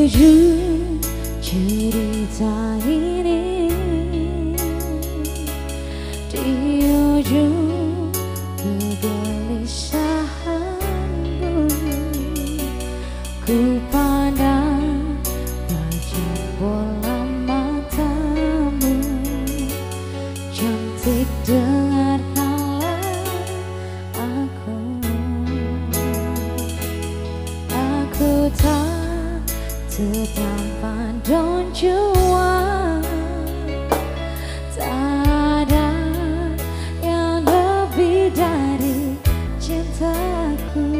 ujung cerita ini, di ujung kegelisahanmu, ku pandang wajah bola matamu. Cantik, dengarkanlah aku tak setampan Don Juan. Tak ada yang lebih dari cintaku,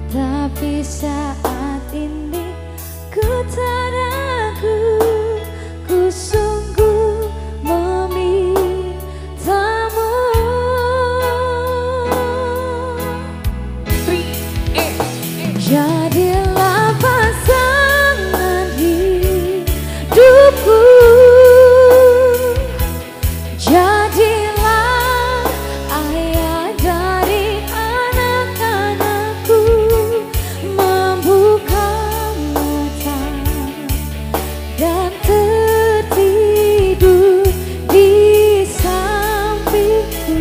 tapi saat ini ku tak ragu, ku sungguh memintamu. Jadilah pasangan hidupku, jadilah ayah dari anak-anakku, membuka mata dan tertidur di sampingku.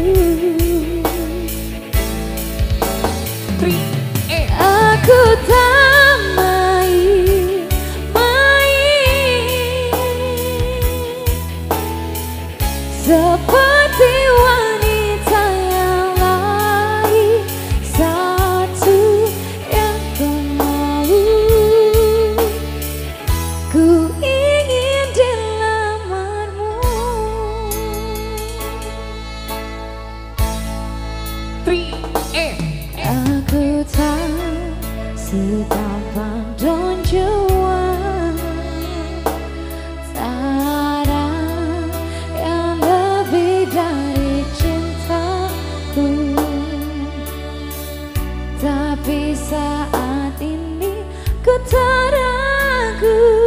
Aku tak main-main seperti wanita yang lain. Satu yang kau mau, ku ingin di lamarmu. Aku tak setampan Don Juan, tak ada yang lebih dari cintaku, tapi saat ini ku tak ragu,